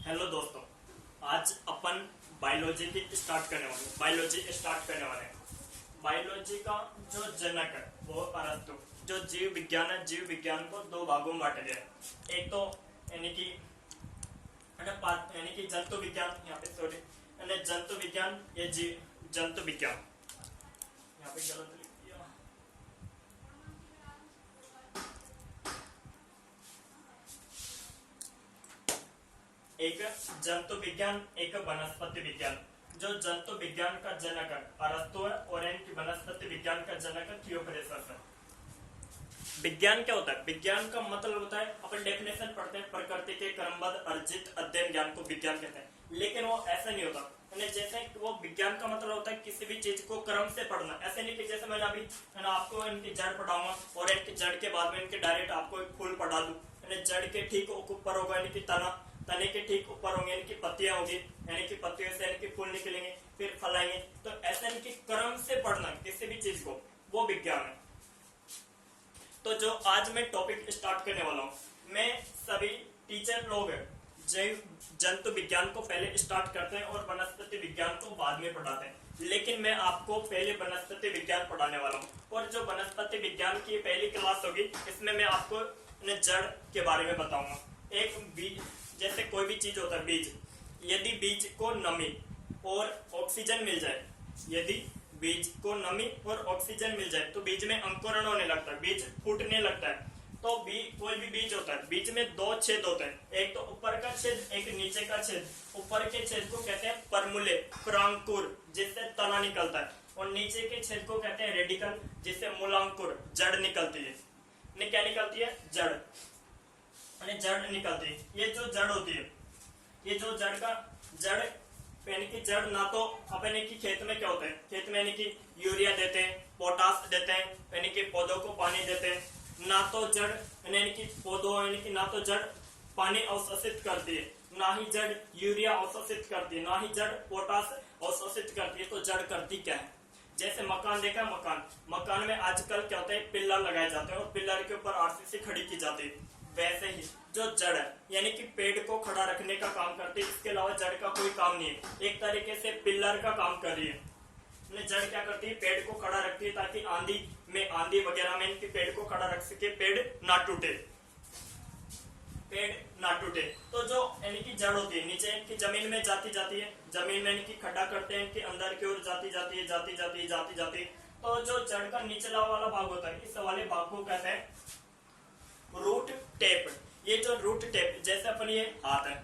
Hello दोस्तों, आज अपन biology start करने वाले हैं। बायोलॉजी का जो जनक है वो अरस्तु। जो जीव विज्ञान है, जीव विज्ञान को दो भागों में बांटा गया है। एक तो यानी कि जंतु विज्ञान, यहाँ पे सॉरी, जंतु विज्ञान, ये जीव जंतु विज्ञान, यहाँ पे गलत लिख दिया। एक जंतु विज्ञान, एक वनस्पति विज्ञान। जो जंतु विज्ञान का जनक है अरस्तु है और इनकी वनस्पति विज्ञान का जनक है थियोफ्रेस्टस है। विज्ञान क्या होता है? विज्ञान का मतलब होता है, अपन डेफिनेशन पढ़ते हैं, प्रकृति के क्रमबद्ध अर्जित अध्ययन ज्ञान को विज्ञान कहते हैं। लेकिन वो ऐसा नहीं होता। जैसे वो विज्ञान का मतलब होता है किसी भी चीज को क्रम से पढ़ना। ऐसे नहीं कि जैसे मैंने अभी आपको इनकी जड़ पढ़ाऊंगा और इनकी जड़ के बाद में इनके डायरेक्ट आपको एक फूल पढ़ा दूं। जड़ के ठीक ऊपर होगा इनकी तना, तने के ठीक ऊपर होंगे इनकी पत्तियां होगी, यानी कि पत्तियों से इनके फूल निकलेंगे, फिर फल आएंगे। तो ऐसे इनकी क्रम से पढ़ना किसी भी चीज को, वो विज्ञान है। तो जो आज मैं टॉपिक स्टार्ट करने वाला हूँ, मैं सभी टीचर लोग जैव जंतु विज्ञान को पहले स्टार्ट करते हैं और वनस्पति विज्ञान को बाद में पढ़ाते हैं। लेकिन मैं आपको पहले वनस्पति विज्ञान पढ़ाने वाला हूँ। और जो वनस्पति विज्ञान की पहली क्लास होगी, इसमें मैं आपको जड़ के बारे में बताऊंगा। एक बीज, जैसे कोई भी चीज होता है बीज, यदि बीज को नमी और ऑक्सीजन मिल जाए, यदि बीज को नमी और ऑक्सीजन मिल जाए तो बीज में अंकुरण होने लगता है, बीज फूटने लगता है। तो कोई भी बीज होता है, बीज में दो छेद होते हैं, एक तो ऊपर का छेद, एक नीचे का छेद। ऊपर के छेद को कहते हैं परमुले, प्रांकुर, जिससे तना निकलता है, और नीचे के छेद को कहते हैं रेडिकल, जिससे मूलांकुर, जड़ निकलती है। क्या निकलती है? जड़ निकलती है। ये जो जड़ होती है, ये जो जड़ यानी कि जड़ ना तो अपने की खेत में क्या होता है, खेत में यानी कि यूरिया देते हैं, पोटास देते हैं, यानी कि पौधों को पानी देते हैं। ना तो जड़ यानी कि पौधों यानी कि ना तो जड़ पानी अवशोषित करती है, ना ही जड़ यूरिया अवशोषित करती है, ना ही जड़ पोटास अवशोषित करती है। तो जड़ करती क्या है? जैसे मकान देखा, मकान में आजकल क्या होता है, पिल्लर लगाए जाते हैं और पिल्लर के ऊपर आरसीसी खड़ी की जाती है। वैसे ही जो जड़ है यानी कि पेड़ को खड़ा रखने का काम करती है, इसके अलावा जड़ का कोई काम नहीं है। एक तरीके से पिल्लर का काम कर रही है। जड़ क्या करती है? पेड़ को खड़ा रखती है ताकि आंधी वगैरह में इनके पेड़ को खड़ा रख सके, पेड़ ना टूटे। तो जो यानी कि जड़ होती है नीचे इनकी जमीन में जाती है, जमीन में इनकी खड्डा करते हैं, इनके अंदर की ओर जाती है। तो जो जड़ का निचला वाला भाग होता है, इस वाले भाग को कहते हैं रूट टेप। ये जो रूट टेप, जैसे अपन ये हाथ है,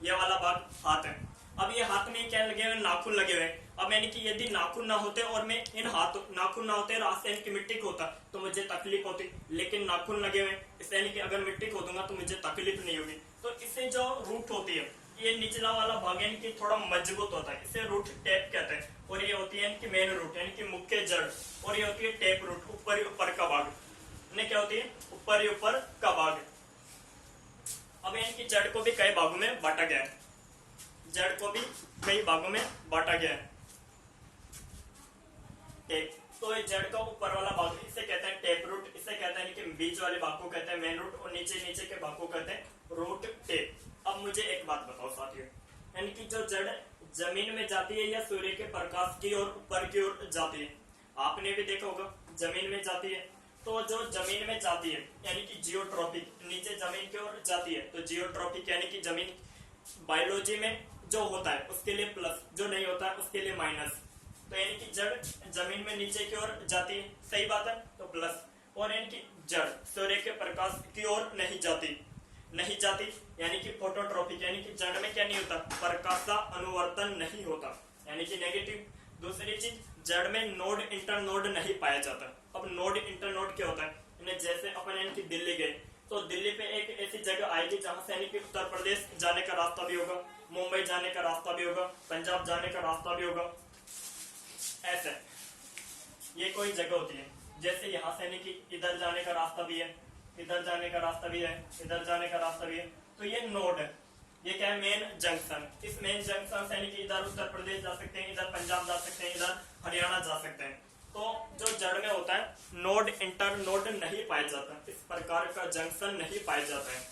ये वाला भाग हाथ है। अब ये हाथ में क्या लगे हुए? नाखून लगे हुए। अब यानी कि यदि नाखून ना होते और मैं नाखून ना होते रात से इनकी मिट्टी होता तो मुझे तकलीफ होती, लेकिन नाखून लगे हुए, इससे यानी कि अगर मिट्टी खो दूंगा तो मुझे तकलीफ नहीं होगी। तो इससे जो रूट होती है, ये निचला वाला भाग यानी कि थोड़ा मजबूत होता है, इसे रूट टेप कहते हैं। और ये होती है इनकी मेन रूट यानी कि मुख्य जड़, और ये होती है टेप रूट, ऊपर का भाग। क्या होती है? ऊपर का भाग। अब इनकी जड़ को भी कई भागों में बांटा गया है, टेप। तो ये जड़ का ऊपर वाला भाग, इसे कहते हैं टेप रूट, इसे कहते हैं कि बीच वाले भाग को कहते हैं मेन रूट, और नीचे के भाग को कहते हैं रूट टेप। अब मुझे एक बात बताओ साथियों, यानी कि जो जड़ जमीन में जाती है या सूर्य के प्रकाश की ओर ऊपर की ओर जाती है? आपने भी देखा होगा जमीन में जाती है। तो जो जमीन में जाती है यानी कि जियोट्रॉपिक, नीचे जमीन की ओर जाती है, तो जियोट्रॉपिक यानी कि जमीन, बायोलॉजी में जो होता है उसके लिए प्लस, जो नहीं होता है उसके लिए माइनस। तो यानी कि जड़ जमीन में नीचे की ओर जाती है, सही बात है, तो प्लस। और यानी कि जड़ सूर्य के प्रकाश की ओर नहीं जाती यानी कि फोटोट्रॉपिक, यानी कि जड़ में क्या नहीं होता? प्रकाश का अनुवर्तन नहीं होता, यानी कि नेगेटिव। दूसरी चीज, जड़ में नोड इंटर नोड नहीं पाया जाता। अब नोड इंटर नोड क्या होता है? जैसे अपन यानी कि दिल्ली गए तो दिल्ली पे एक ऐसी जगह आएगी जहां से यानी कि उत्तर प्रदेश जाने का रास्ता भी होगा, मुंबई जाने का रास्ता भी होगा, पंजाब जाने का रास्ता भी होगा। ऐसे ये कोई जगह होती है, जैसे यहाँ से यानी कि इधर जाने का रास्ता भी है, इधर जाने का रास्ता भी है, इधर जाने का रास्ता भी है। तो ये नोड है, ये क्या है? Main junction. इस मेन जंक्शन से यानी कि इधर उत्तर प्रदेश जा सकते हैं, इधर पंजाब जा सकते हैं, इधर हरियाणा जा सकते हैं। तो जो जड़ में होता है नोड इंटर नोड नहीं पाया जाता, इस प्रकार का जंक्शन नहीं पाया जाता है।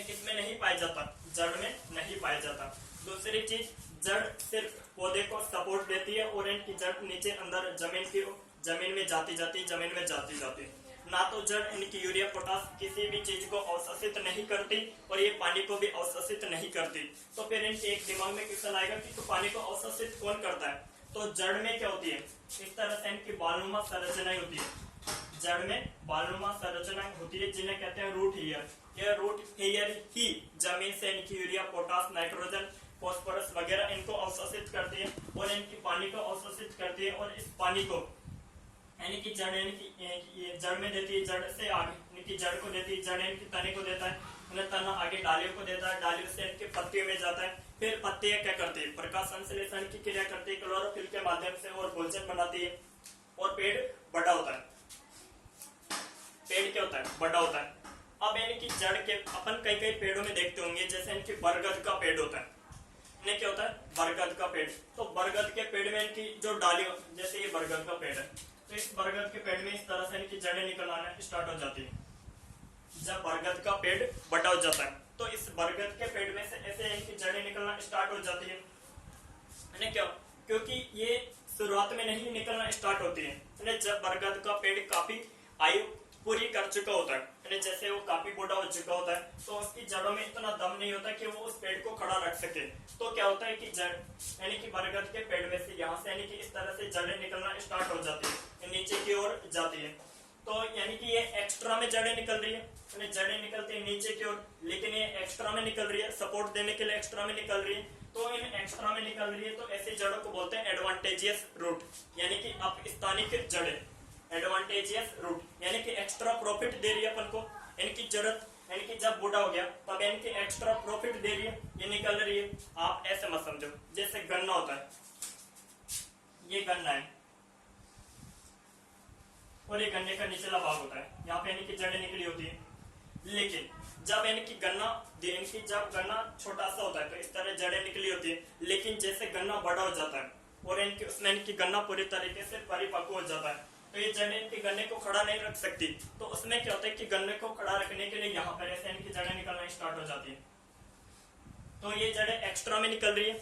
किसमें नहीं पाया जाता? जड़ में नहीं पाया जाता। दूसरी चीज, जड़ सिर्फ पौधे को सपोर्ट देती है और इनकी जड़ नीचे अंदर जमीन में जाती जाती ना तो जड़ इनकी यूरिया पोटास किसी भी चीज को अवशोषित नहीं करती और ये पानी को भी अवशोषित नहीं करती। तो फिर इनके एक दिमाग में क्वेश्चन आएगा कि तो पानी को अवशोषित कौन करता है? तो जड़ में क्या होती है, इस तरह से इनकी बालनुमा संरचनाएं होती है। जड़ में बालनुमा संरचनाएं होती है जिन्हें कहते हैं रूट हेयर। यह रूट हेयर ही जमीन से इनकी यूरिया पोटास नाइट्रोजन फॉस्फोरस वगैरह इनको अवशोषित करती है और इनकी पानी को अवशोषित करती है और इस पानी को यानी कि जड़ में देती है, जड़ से आगे इनकी जड़ को देती है, जड़ इनकी तने को देता है, उन्हें तना आगे डालियों को देता है, डालियों से इनके पत्तियों में जाता है। फिर पत्तियां क्या करती है, प्रकाश संश्लेषण की क्रिया करती है क्लोरोफिल के माध्यम से और भोजन बनाती है और पेड़ बड़ा होता है। पेड़ क्या होता है, बड़ा होता है। अब इनकी जड़ के अपन कई पेड़ों में देखते होंगे, जैसे इनकी बरगद का पेड़ होता है। इन्हें क्या होता है, बरगद का पेड़। तो बरगद के पेड़ में इनकी जो डालियों, जैसे ये बरगद का पेड़ है, तो इस बरगद के पेड़ में इस तरह से इनकी जड़ें निकल आना स्टार्ट हो जाती है। जब बरगद का पेड़ बड़ा हो जाता है तो इस बरगद के पेड़ में से ऐसे इनकी जड़ें निकलना स्टार्ट हो जाती है। क्यों? क्योंकि ये शुरुआत में नहीं निकलना स्टार्ट होती है। जब बरगद का पेड़ काफी आयु पूरी कर चुका होता है, जैसे वो काफी बूढ़ा हो चुका होता है, तो उसकी जड़ों में इतना दम नहीं होता कि वो उस पेड़ को खड़ा रख सके। तो क्या होता है कि जड़ यानी कि बरगद के पेड़ में से यहाँ से यानी कि इस तरह से जड़ें निकलना स्टार्ट हो जाती है, नीचे की ओर जाती है। तो यानी कि ये एक्स्ट्रा में जड़ें निकल रही है, जड़ें निकलती है नीचे की ओर, लेकिन ये एक्स्ट्रा में निकल रही है, सपोर्ट देने के लिए एक्स्ट्रा में निकल रही है। तो इन एक्स्ट्रा में निकल रही है तो ऐसी जड़ों को बोलते हैं एडवांटेजियस रूट, यानी कि अपस्थानिक जड़ें। एडवांटेजियस रूट यानी कि एक्स्ट्रा प्रॉफिट दे रही है अपन को। इनकी जरूरत यानी कि जब बूढ़ा हो गया तब इनकी एक्स्ट्रा प्रॉफिट दे रही है, ये निकल रही है। आप ऐसे मत समझो, जैसे गन्ना होता है, ये गन्ना है और ये गन्ने का निचला भाग होता है, यहाँ पे इनकी जड़ें निकली होती है। लेकिन जब इनकी गन्ना छोटा सा होता है तो इस तरह जड़ें निकली होती है। लेकिन जैसे गन्ना बड़ा हो जाता है और उसमें इनकी गन्ना पूरी तरीके से परिपक्व हो जाता है, तो ये जड़ें इनके गन्ने को खड़ा नहीं रख सकती। तो उसमें क्या होता है कि गन्ने को खड़ा रखने के लिए यहाँ पर ऐसे इनकी जड़ें निकलना स्टार्ट हो जाती है। तो ये जड़ें एक्स्ट्रा में निकल रही है,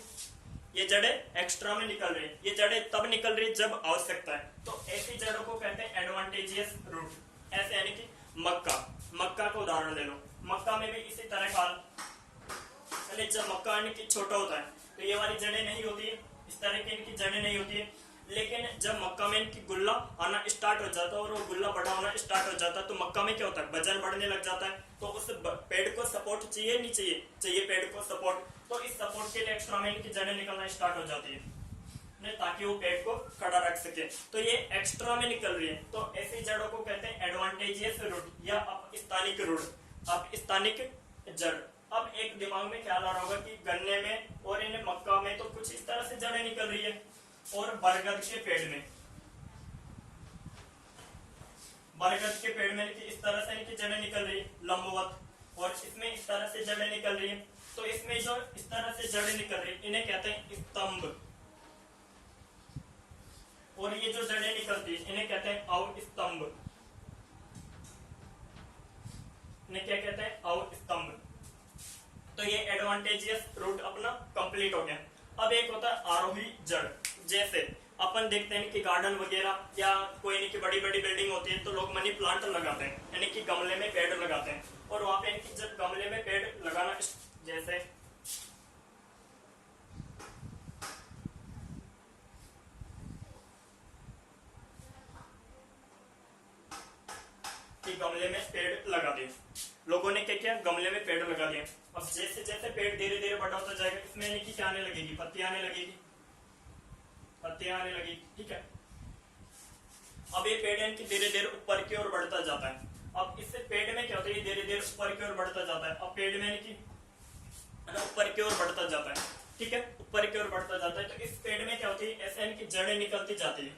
ये जड़ें एक्स्ट्रा में निकल रही है। ये जड़ें तब निकल रही है जब आवश्यकता है। तो ऐसी जड़ों को कहते हैं एडवांटेजियस रूट। ऐसे यानी कि मक्का का उदाहरण ले लो। मक्का में भी इसी तरह का, जब मक्का यानी कि छोटा होता है तो ये वाली जड़ें नहीं होती है, इस तरह की इनकी जड़ें नहीं होती है। लेकिन जब मक्का में इनकी गुल्ला आना स्टार्ट हो जाता है और वो गुल्ला बड़ा होना स्टार्ट हो जाता है तो मक्का में क्या होता है, वजन बढ़ने लग जाता है। तो उस पेड़ को सपोर्ट चाहिए नहीं चाहिए पेड़ को सपोर्ट। तो इस सपोर्ट के लिए एक्स्ट्रा में इनकी जड़ें निकलना स्टार्ट हो जाती है ताकि वो पेड़ को खड़ा रख सके। तो ये एक्स्ट्रा में निकल रही है। तो ऐसी जड़ों को कहते हैं एडवांटेजियस रूट या अपस्थानिक रूट, अपस्थानिक जड़। अब एक दिमाग में ख्याल आ रहा होगा कि गन्ने में और इन मक्का में तो कुछ इस तरह से जड़ें निकल रही है और बरगद के पेड़ में इस तरह से इनकी जड़ें निकल रही है लंबवत, और इसमें इस तरह से जड़ें निकल रही है। तो इसमें जो इस तरह से जड़ें निकल रही है इन्हें कहते हैं स्तंभ, और ये जो जड़ें निकलती है इन्हें कहते हैं अवस्तंभ। इन्हें क्या कहते हैं, अवस्तंभ। तो ये एडवांटेजियस रूट अपना कंप्लीट हो गया। अब एक होता है आरोही जड़। जैसे अपन देखते हैं कि गार्डन वगैरह या कोई नहीं की बड़ी बड़ी बिल्डिंग होती है तो लोग मनी प्लांट लगाते हैं, यानी कि गमले में पेड़ लगाते हैं। और वहां पे इनकी जब गमले में पेड़ लगाना, जैसे कि गमले में पेड़ लगा दिए, लोगों ने क्या किया, गमले में पेड़ लगा दिए। अब जैसे जैसे पेड़ धीरे धीरे बड़ा होता जाएगा इसमें यानी कि क्या आने लगेगी, पत्तियां आने लगेगी, ठीक है। अब ये पेड़ इनकी धीरे धीरे ऊपर की ओर बढ़ता जाता है। अब इससे पेड़ में क्या होता है, धीरे धीरे ऊपर की ओर बढ़ता जाता है। अब पेड़ में यानी कि ऊपर की ओर बढ़ता जाता है, ठीक है, ऊपर की ओर बढ़ता जाता है। तो इस पेड़ में क्या होती है, ऐसे इनकी जड़ें निकलती जाती है,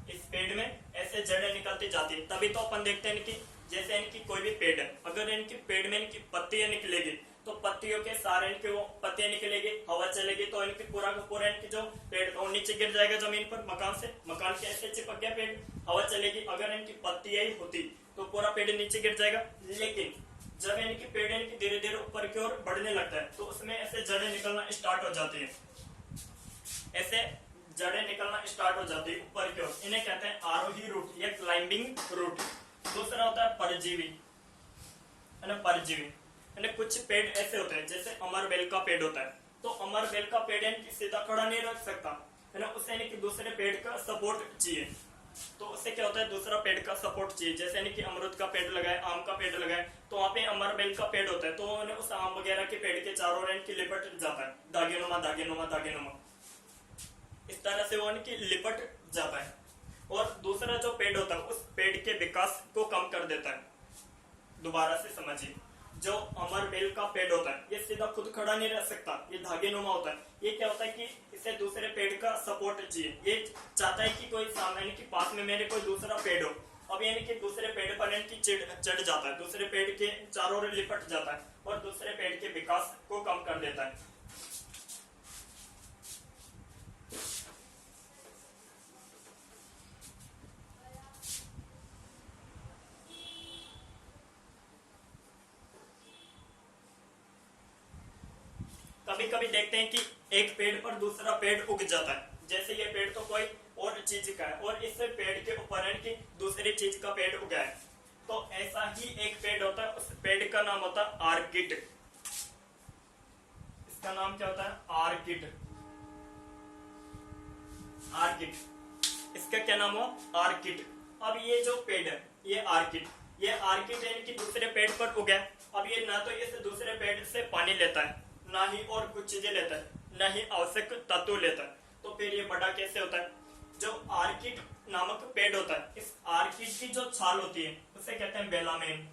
इस पेड़ में ऐसे जड़ें निकलती जाती है। तभी तो अपन देखते हैं कि जैसे इनकी कोई भी पेड़ है, अगर इनकी पेड़ में इनकी पत्तियां निकलेगी तो पत्तियों के सारे इनके वो पत्तियां निकलेगी, हवा चलेगी तो इनकी पूरा का पूरा इनकी जो पेड़ और नीचे गिर जाएगा जमीन पर, मकान के ऐसे चिपक गया पेड़, हवा चलेगी। अगर इनकी पत्तियां ही होती तो पूरा पेड़ नीचे गिर जाएगा। लेकिन जब यानी कि पेड़ यानी कि धीरे धीरे ऊपर की ओर बढ़ने लगता है तो उसमें ऐसे जड़ें निकलना स्टार्ट हो जाती है, ऐसे जड़ें निकलना स्टार्ट हो जाती है ऊपर की ओर। इन्हें कहते हैं आरोही रूट या क्लाइंबिंग रूट। दूसरा होता है परजीवी, है ना, परजीवी। यानी कुछ पेड़ ऐसे होते हैं जैसे अमरबेल का पेड़ होता है, तो अमरबेल का पेड़ यानी कि सीधा खड़ा नहीं रख सकता, है ना, उसे यानी कि दूसरे पेड़ का सपोर्ट चाहिए। तो उससे क्या होता है, दूसरा पेड़ का सपोर्ट चाहिए। जैसे यानी कि अमरूद का पेड़ लगाए, आम का पेड़ लगाए, तो वहां पे अमरबेल का पेड़ होता है, तो उस आम वगैरह के पेड़ के चारों ओर यानी कि लिपट जाता है, धागे नुमा धागे नुमा धागे नुमा, इस तरह से वो यानी कि लिपट जाता है। और दूसरा जो पेड़ होता है उस पेड़ के विकास को कम कर देता है। दोबारा से समझिए, जो अमरबेल का पेड़ होता है ये सीधा खुद खड़ा नहीं रह सकता, ये धागे नुमा होता है। ये क्या होता है कि इसे दूसरे पेड़ का सपोर्ट चाहिए, ये चाहता है कि कोई सामने यानी कि पास में मेरे कोई दूसरा पेड़ हो। अब यानी कि दूसरे पेड़ पर यानी कि चढ़ जाता है, दूसरे पेड़ के चारों ओर लिपट जाता है और दूसरे पेड़ के विकास को कम कर देता है। कभी कभी देखते हैं कि एक पेड़ पर दूसरा पेड़ उग जाता है, जैसे ये पेड़ तो कोई और चीज का है और इस पेड़ के ऊपर की दूसरी चीज का पेड़ उगा है। तो ऐसा ही एक पेड़ होता है, उस पेड़ का नाम होता है आर्किड। इसका नाम क्या होता है, आर्किड। आर्किड, इसका क्या नाम हो, आर्किड। अब ये जो पेड़ है ये आर्किड, ये आर्किड यानी कि दूसरे पेड़ पर उगा है। अब ये ना तो इस दूसरे पेड़ से पानी लेता है, ना ही और कुछ चीजें लेता है, ना ही आवश्यक तत्व लेता है, तो फिर ये बड़ा कैसे होता है। जो आर्किड नामक पेड़ होता है, इस आर्किड की जो छाल होती है उसे कहते हैं बेलामेन।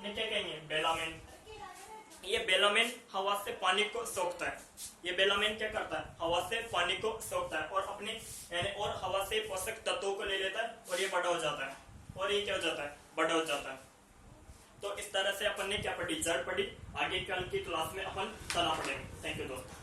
क्या कहेंगे, बेलामेन। ये बेलामेन हवा से पानी को सोखता है, ये बेलामेन क्या करता है, हवा से पानी को सोखता है और अपने यानी और हवा से पोषक तत्वों को ले लेता है और ये बड़ा हो जाता है, और ये क्या हो जाता है, बड़ा हो जाता है। तो इस तरह से अपन ने क्या पढ़ी, जड़ पढ़ी। आगे कल की क्लास में अपन तना पढ़ेंगे। थैंक यू दोस्तों।